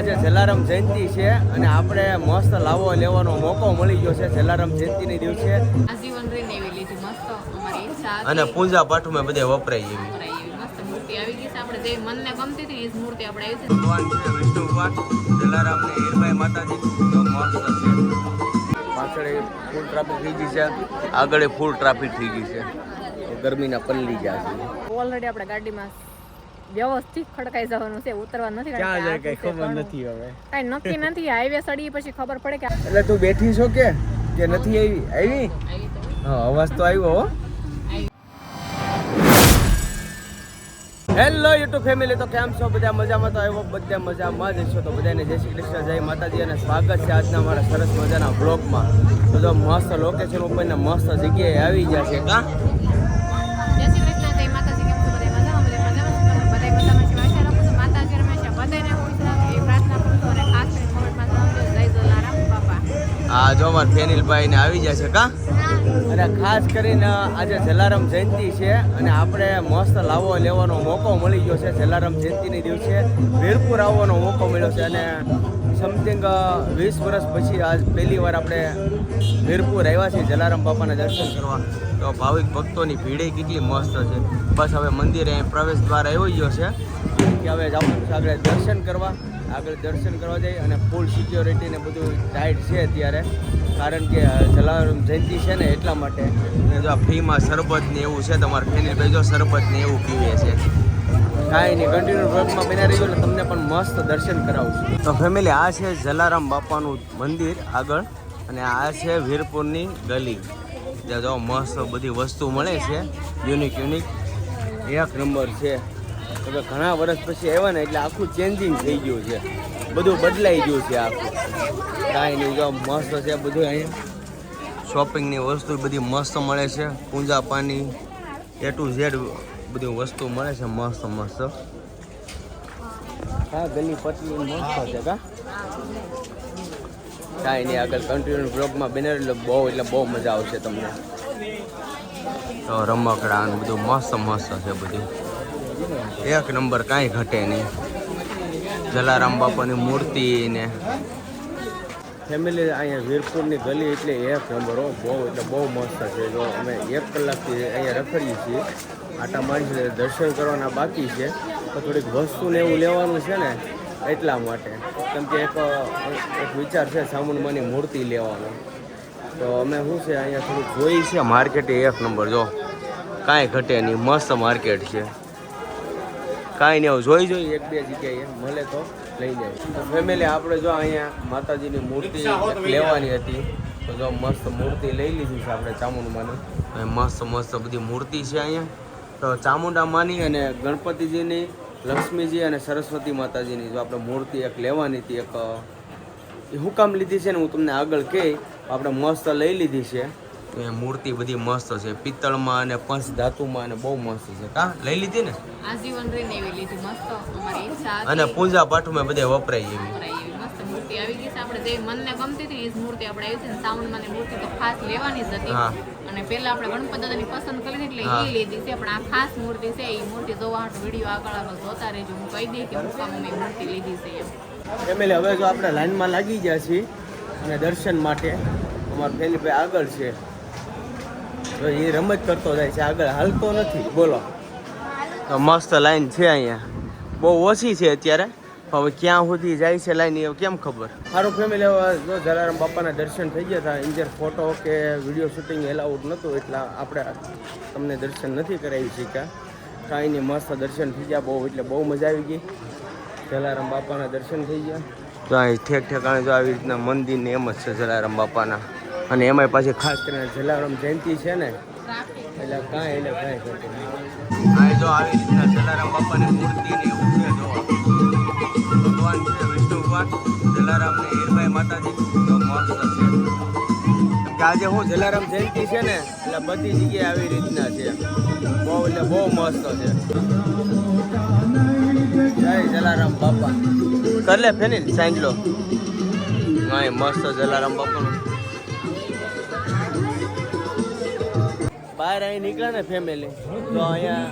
આજે જલારામ જયંતિ છે અને આપણે મસ્ત લાવો લેવાનો મોકો મળી ગયો છે જલારામ જયંતિની દિવસે. આજીવન રહીને એવી લીધી મસ્ત અમારી ઈચ્છા હતી. અને પૂજા પાઠમાં બધે વપરાય એવી મસ્ત મૂર્તિ આવી ગઈ છે. આપણે જે મનને ગમતી હતી એ જ મૂર્તિ આપણે આવી છે. ભગવાન છે વિષ્ણુ ભગવાન જલારામ ને હીરભાઈ માતાજી તો મસ્ત છે. પાછળ ફૂલ ટ્રાફિક થઈ ગઈ છે, આગળ ફૂલ ટ્રાફિક થઈ ગઈ છે, ગરમીના પલ્લી ગયા છે. ઓલરેડી આપણે ગાડીમાં વ્યવસ્થિત ખડકાઈ જવાનું છે, ઉતરવા નથી. ક્યાં જાય કઈ ખબર નથી હવે, કઈ નક્કી નથી. હાઈવે સડી પછી ખબર પડે કે એટલે તું બેઠી છો કે નથી આવી? હા, અવાજ તો આવ્યો હો. હેલો યુટ્યુબ ફેમિલી, તો કેમ છો બધા? મજામાં? તો આવ્યો બધા મજામાં જ છો. તો બધાને જય શ્રી કૃષ્ણ, જય માતાજી અને સ્વાગત છે આજના મારા સરસ મજાના બ્લોગમાં. તો જો મસ્ત લોકેશન ઉપર ને મસ્ત જગ્યાએ આવી ગયા છે. કા જય શ્રી કૃષ્ણ, જય માતાજી. કેમ છો બધા? મજામાં? બધા માતાજી હંમેશા બધાને ખુશ રાખે એ પ્રાર્થના કરું છું. અને ખાસ કરીને કોમેન્ટમાં જણાવજો જય જલારામ બાપા. હા, જો અમારા ફેનિલભાઈ ને આવી ગયા છે. કા અને ખાસ કરીને આજે જલારામ જયંતિ છે અને આપણે મસ્ત લાવો લેવાનો મોકો મળી ગયો છે. જલારામ જયંતિની દિવસે વીરપુર આવવાનો મોકો મળ્યો છે અને સમથિંગ 20 વર્ષ પછી આજ પહેલી વાર આપણે વીરપુર આવ્યા છીએ જલારામ બાપાના દર્શન કરવા. તો ભાવિક ભક્તોની ભીડે કેટલી મસ્ત છે. બસ હવે મંદિરે પ્રવેશ દ્વાર આવ્યો ગયો છે કે હવે જવાનું છે આગળ દર્શન કરવા જઈએ અને ફૂલ સિક્યોરિટી ને બધું ટાઈટ છે અત્યારે, કારણ કે જલારામ જયંતિ છે ને એટલા માટે. અને જો ફ્રીમાં શરબત ને એવું છે, તમારે ફેનિલભાઈ જો શરબત ને એવું પીવે છે. કાંઈ નહીં, કન્ટિન્યુ બ્લોગમાં બના રહ્યો એટલે તમને પણ મસ્ત દર્શન કરાવું છું. તો ફેમિલી, આ છે જલારામ બાપાનું મંદિર આગળ અને આ છે વીરપુરની ગલી. ત્યાં જો મસ્ત બધી વસ્તુ મળે છે, યુનિક એક નંબર છે. હવે ઘણા વર્ષ પછી આવ્યા ને એટલે આખું ચેન્જિંગ થઈ ગયું છે, બધું બદલાઈ ગયું છે આખું. કાંઈ નહીં, જો મસ્ત છે બધું. અહીંયા શોપિંગની વસ્તુ બધી મસ્ત મળે છે, પૂંજા પાની A to Z બધી વસ્તુ મળે છે મસ્ત. હા, ગલી પટલી મસ્ત છે. કાંઈ નહીં, આગળ કન્ટિન્યુ બ્લોગમાં બને એટલે બહુ મજા આવશે તમને. તો રમકડા ને બધું મસ્ત છે બધું, એક નંબર, કાંઈ ઘટે નહીં. જલારામ બાપાની મૂર્તિ ને ફેમિલી અહીંયા વીરપુરની ગલી એટલે એક નંબર હો, બહુ મસ્ત છે. જો અમે 1 કલાકથી અહીંયા રખડીએ છીએ, આટા મારી દર્શન કરવાના બાકી છે. તો થોડીક વસ્તુને એવું લેવાનું છે ને એટલા માટે, કેમ કે એક વિચાર છે ચામુંડમાની મૂર્તિ લેવાનો. તો અમે શું છે અહીંયા થોડુંક જોઈ છે. માર્કેટ એક નંબર, જો કાંઈ ઘટે નહીં, મસ્ત માર્કેટ છે. કાંઈ નહીં, આવું જોઈ 1-2 જગ્યાએ મળે તો લઈ જાય. તો ફેમિલી, આપણે જો અહીંયા માતાજીની મૂર્તિ લેવાની હતી તો જો મસ્ત મૂર્તિ લઈ લીધી છે આપણે ચામુંડમાની. મસ્ત બધી મૂર્તિ છે અહીંયા. તો ચામુંડામાની અને ગણપતિજીની, લક્ષ્મીજી અને સરસ્વતી માતાજીની જો આપણે મૂર્તિ એક લેવાની હતી. એક એ હું કામ લીધી છે ને હું તમને આગળ કહી. આપણે મસ્ત લઈ લીધી છે. એ મૂર્તિ બધી મસ્ત છે, પિત્તળમાં અને પંચ ધાતુમાં અને બહુ મસ્ત છે. કા લઈ લીધી ને? આજીવન રહીને એવી લીધી મસ્ત અમારી ઈચ્છા હતી. અને પૂજા પાઠમાં બધે વપરાય એવી મસ્ત મૂર્તિ આવી ગઈ છે. આપણે જે મનને ગમતી હતી એ જ મૂર્તિ આપણે આવી છે. સાઉન્ડમાંની મૂર્તિ તો ખાસ લેવાની જ હતી. અને પહેલા આપણે ગણપત દાદાની પસંદ કરી એટલે એ લીધી છે. પણ આ ખાસ મૂર્તિ છે, એ મૂર્તિ જોવા હાટુ વિડીયો આગળ જોતા રહેજો. હું કહી દઈ કે મુકામ અમે મૂર્તિ લીધી છે એમ. ફેમિલી, હવે જો આપણે લાઈનમાં લાગી ગયા છીએ અને દર્શન માટે. અમારો ફેમિલી આગળ છે, તો એ રમત કરતો જાય છે, આગળ હાલતો નથી. બોલો, તો મસ્ત લાઈન છે અહીંયા, બહુ ઓછી છે અત્યારે. હવે ક્યાં સુધી જાય છે લાઈન એ કેમ ખબર. સારું ફેમિલી, હવે જો જલારામ બાપાના દર્શન થઈ ગયા હતા. ઇન્જર ફોટો કે વિડીયો શૂટિંગ એલાઉડ નહોતું એટલે આપણે તમને દર્શન નથી કરાવી શક્યા. કાંઈ નહીં, મસ્ત દર્શન થઈ ગયા એટલે બહુ મજા આવી ગઈ. જલારામ બાપાના દર્શન થઈ ગયા. તો અહીં ઠેકાણે જો આવી રીતના મંદિર ને એમ જ છે જલારામ બાપાના. અને એમાંય પાછી ખાસ કરીને જલારામ જયંતિ છે ને એટલે કાંઈ ઘટે નહીં. જો આવી રીતના જલારામ બાપાની મૂર્તિ ને એવું છે. જો ભગવાન છે વિષ્ણુ ભગવાન, જલારામ ને હીરભાઈ માતાજી તો મસ્ત છે. કે આજે હું જલારામ જયંતિ છે ને એટલે બધી જગ્યાએ આવી રીતના છે, બહુ મસ્ત છે. જય જલારામ બાપા. કર લે ફેનિલ સાઈન લો. હા, મસ્ત જલારામ બાપાનું. બહાર અહીં નીકળે ને ફેમિલી તો અહીંયા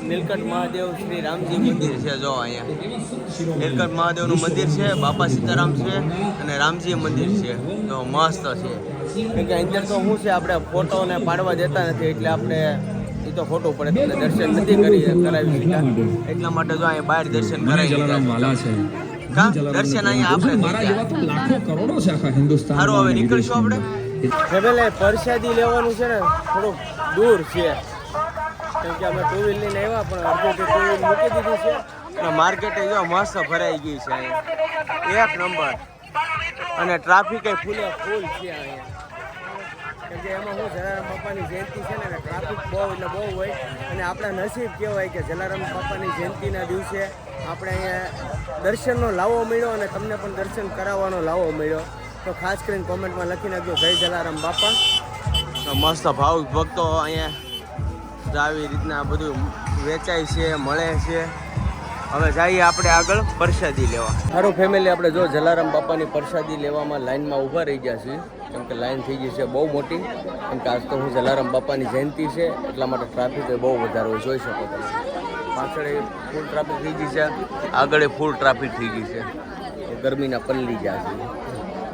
નીલકંઠ મહાદેવ શ્રી રામજી મંદિર છે. જો અહીંયા નીલકંઠ મહાદેવનું મંદિર છે, બાપા સીતારામ છે અને રામજી મંદિર છે. તો મસ્ત છે. કેમ કે અંદર તો શું છે, આપણે ફોટોને પાડવા દેતા નથી, એટલે આપણે એ તો ખોટું પડે, તમને દર્શન નથી કરાવી શકતા. એટલા માટે જો અહીંયા બહાર દર્શન કરાવી દીધા. દર્શન અહીંયા આપણે સારું. હવે નીકળીશું આપણે. ફેમિલી પ્રસાદી લેવાનું છે ને થોડુંક દૂર છે, કેમ કે અમે ટુ વ્હીલ લઈને આવ્યા, પણ અડધું ટુ વ્હીલ મૂકી દીધું છે. અને માર્કેટે જો મસ્ત ભરાઈ ગઈ છે અહીંયા, એક નંબર. અને ટ્રાફિક ફૂલે ફૂલ છે અહીંયા, કેમ કે એમાં શું જલારામ બાપાની જયંતિ છે ને, ટ્રાફિક બહુ એટલે બહુ હોય. અને આપણા નસીબ કહેવાય કે જલારામ બાપાની જયંતિના દિવસે આપણે અહીંયા દર્શનનો લાવો મળ્યો અને તમને પણ દર્શન કરાવવાનો લાવો મળ્યો. તો ખાસ કરીને કોમેન્ટમાં લખી નાખજો જય જલારામ બાપા. મસ્ત ભાવિક ભક્તો અહીંયા આવી રીતના બધું વેચાય છે, મળે છે. હવે જઈએ આપણે આગળ પ્રસાદી લેવા. સારું ફેમિલી, આપણે જો જલારામ બાપાની પ્રસાદી લેવામાં લાઈનમાં ઊભા રહી ગયા છીએ, કેમ કે લાઈન થઈ ગઈ છે બહુ મોટી. કેમ કે આજ તો હું જલારામ બાપાની જયંતિ છે, એટલા માટે ટ્રાફિક બહુ વધારે હોય, જોઈ શકો તમે. પાછળ ફૂલ ટ્રાફિક થઈ ગઈ છે, આગળ ફૂલ ટ્રાફિક થઈ ગઈ છે. ગરમીના પલ્લી ગયા છે.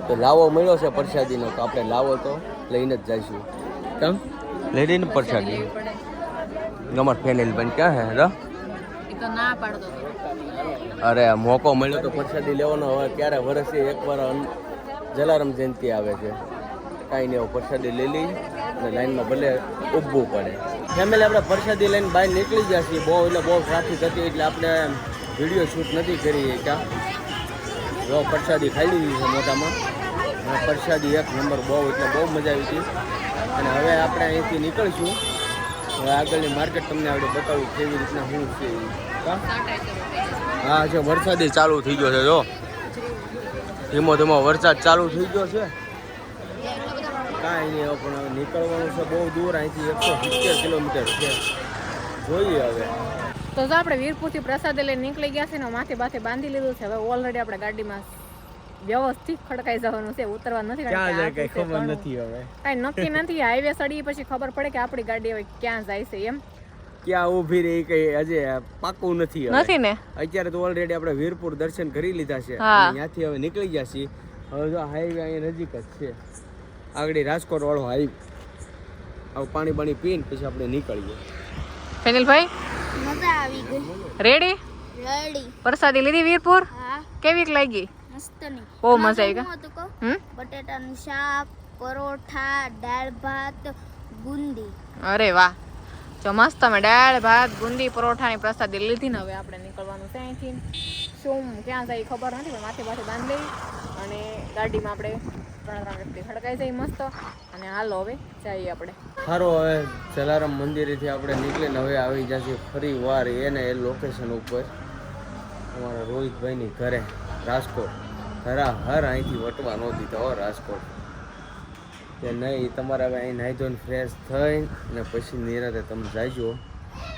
તો લાવો મળ્યો છે પ્રસાદીનો, તો આપણે લાવો તો લઈને જ જઈશું. કેમ લઈ લઈને પ્રસાદી ગમર ફેનેલ બન ક્યાં હે ર તો ના પાડતો. અરે મોકો મળ્યો તો પ્રસાદી લેવાનો. હવે ક્યારે વર્ષે એકવાર જલારામ જયંતિ આવે છે, કાંઈ નહીં, હવે પ્રસાદી લઈ લઈ અને લાઈનમાં ભલે ઊભવું પડે. ફેમિલી આપણે પ્રસાદી લઈને બહાર નીકળી ગયા છીએ. બહુ એટલે બહુ ટ્રાફિક હતી, એટલે આપણે વિડીયો શૂટ નથી કરી ક્યાં. જો પ્રસાદી ખાઈ લીધી છે મોટામાં. પ્રસાદી એક નંબર, બહુ એટલે બહુ મજા આવી હતી. અને હવે આપણે અહીંથી નીકળીશું. હવે આગળની માર્કેટ તમને આપણે બતાવું કેવી રીતના શું છે. હા છે, વરસાદી ચાલુ થઈ ગયો છે. જો ધીમો ધીમો વરસાદ ચાલુ થઈ ગયો છે. કાંઈ નહીં, પણ હવે નીકળવાનું છે બહુ દૂર, અહીંથી 170 કિલોમીટર છે. જોઈએ હવે. તો જો આપણે વીરપુરથી પ્રસાદ લઈને નીકળી ગયા છે ને, માથે બાથે બાંધી લીધું છે. હવે ઓલરેડી આપણે ગાડીમાં વ્યવસ્થિત ખડકાઈ જવાનું છે, ઉતરવા નથી. ક્યાં જાય કઈ ખબર નથી. હવે કઈ નક્કી નથી. હાઈવે સડી પછી ખબર પડે કે આપણી ગાડી હવે ક્યાં જાય છે. એમ ક્યાં ઊભી રહી કઈ હજે પાકું નથી. નથી ને અત્યારે તો ઓલરેડી આપણે વીરપુર દર્શન કરી લીધા છે, ત્યાંથી હવે નીકળી ગયા છીએ. હવે જો હાઈવે અહીંયા નજીક જ છે, આગળ રાજકોટ વાળો હાઈવે. હવે પાણી બાણી પીને પછી આપણે નીકળીએ. ફેનિલભાઈ મજા આવી ગઈ. Ready ready. પ્રસાદી લીધી વીરપુર? હા. કેવીક લાગી? મસ્ત ની. બહુ મજા આવી ગઈ. બટેટાનું શાક, પરોઠા, દાળ ભાત, બુંદી. અરે વાહ, જો મસ્ત અમે દાળ ભાત બુંદી પરોઠાની પ્રસાદી લીધી ને હવે આપણે નીકળવાનું છે અહીંથી. શું ક્યાં જાય ખબર નથી, પણ માથે માથે બાંધી લઈ અને ગાડીમાં આપણે 3 વ્યક્તિ ખડકાઈ જાય મસ્ત. અને હાલો હવે જઈએ આપણે. સારું, હવે જલારામ મંદિરેથી આપણે નીકળીને હવે આવી જશે ફરી વાર એને એ લોકેશન ઉપર અમારા રોહિતભાઈની ઘરે રાજકોટ. હર અહીંથી વટવા ન દીધા હો રાજકોટ કે નહીં. તમારે હવે અહીં નાહી ધોઈને ફ્રેશ થઈ અને પછી નિરાતે તમે જાયજો.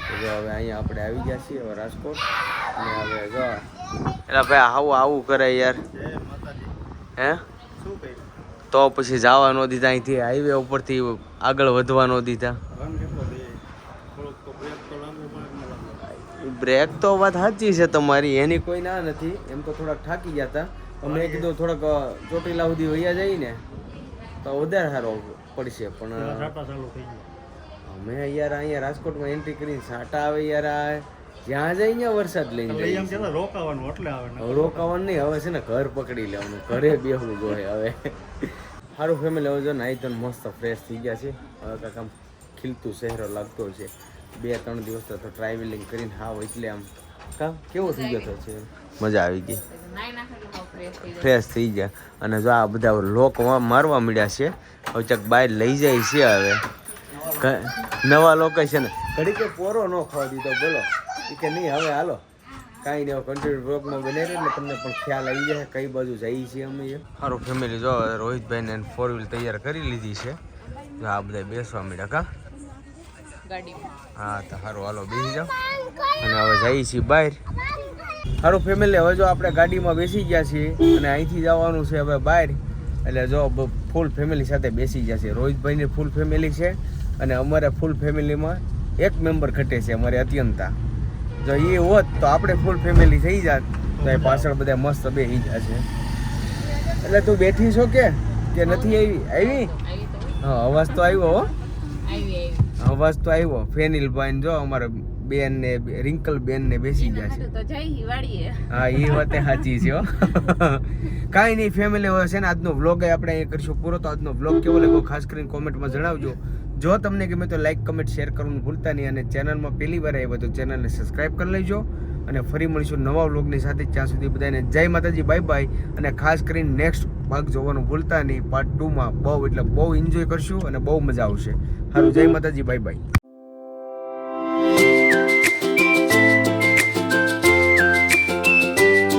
તો જો હવે અહીંયા આપણે આવી ગયા છીએ હવે રાજકોટ. અને હવે જો એટલે ભાઈ આવું કરે યાર. હે તો પછી જવા ન દીધા, અહીંથી હાઈવે ઉપરથી આગળ વધવા ન દીધા. બ્રેક તો વાત સાચી છે તમારી, એની કોઈ ના નથી. એમ તો થોડાક થાકી ગયા હતા. અમે કીધું થોડાક ચોટીલા સુધી વૈયા જઈએ ને તો વધારે સારો પડશે. પણ અમે યાર અહીંયા રાજકોટમાં એન્ટ્રી કરીને સાટા આવે યાર. જ્યાં જાય ત્યાં વરસાદ લઈને જાય. રોકાવાનું નહીં, હવે છે ને ઘર પકડી લેવાનું, ઘરે બેસવું જોઈએ હવે. સારું ફેમિલી, હવે જો નાઈ તો મસ્ત ફ્રેશ થઈ ગયા છે. હવે કાંઈક આમ ખીલતું શહેરો લાગતો છે. 2-3 દિવસ તો ટ્રાવેલિંગ કરીને હાવ એટલે આમ કામ કેવો થઈ ગયો છે, મજા આવી ગઈ, ફ્રેશ થઈ ગયા. અને જો આ બધા લોક મારવા મળ્યા છે. હવે ચક બહાર લઈ જાય છે. હવે નવા લોકો છે ને ઘડી કે પોરો ન ખાવા દીધો, બોલો કે નહીં. હવે હાલો કાંઈ નહીં, કન્ટિન્યુ બ્લોગમાં બને એટલે તમને પણ ખ્યાલ આવી જાય કઈ બાજુ જઈએ છીએ અમે. સારું ફેમિલી, જો રોહિતભાઈને 4 વ્હીલ તૈયાર કરી લીધી છે. જો આ બધા બેસવા મળ્યા કા ગાડીમાં. હા તો સારું, હાલો બેસી જાઓ અને હવે જઈએ છીએ બહાર. સારું ફેમિલી, હવે જો આપણે ગાડીમાં બેસી ગયા છીએ અને અહીંથી જવાનું છે હવે બહાર. એટલે જો ફૂલ ફેમિલી સાથે બેસી ગયા છે. રોહિતભાઈની ફૂલ ફેમિલી છે અને અમારે ફૂલ ફેમિલીમાં એક મેમ્બર ઘટે છે અમારે અત્યંતા. જો એ હોત તો આપણે ફૂલ ફેમિલી થઈ જાત. તો એ પાછળ બધા મસ્ત બેસી જશે. એટલે તું બેઠી છો કે નથી આવી? આવી તો હા, અવાજ તો આવ્યો હો. આવી અવાજ તો આવ્યો. ફેનિલભાઈ જો અમારા બેન ને રિંકલ બેન ને બેસી ગયા છે. તો જઈ વાડીએ. હા, એ વાત સાચી છે હો. કાંઈ નહીં ફેમિલી હોય છે ને, આજનો વ્લોગ આપણે અહીંયા કરીશું પૂરો. તો આજનો વ્લોગ કેવો લાગ્યો ખાસ કરીને કોમેન્ટમાં જણાવજો. જો તમને ગમે તો લાઈક કમેન્ટ શેર કરવાનું ભૂલતા નહીં. અને ચેનલમાં પહેલી વાર આવ્યો તો ચેનલને સબસ્ક્રાઈબ કરી લેજો. અને ફરી મળીશું નવા વ્લોગની સાથે. ત્યાં સુધી બધાને જય માતાજી, બાય બાય. અને ખાસ કરીને નેક્સ્ટ ભાગ જોવાનું ભૂલતા નહીં. પાર્ટ 2માં બહુ એટલે બહુ એન્જોય કરશું અને બહુ મજા આવશે. સારું, જય માતાજી, બાય બાય.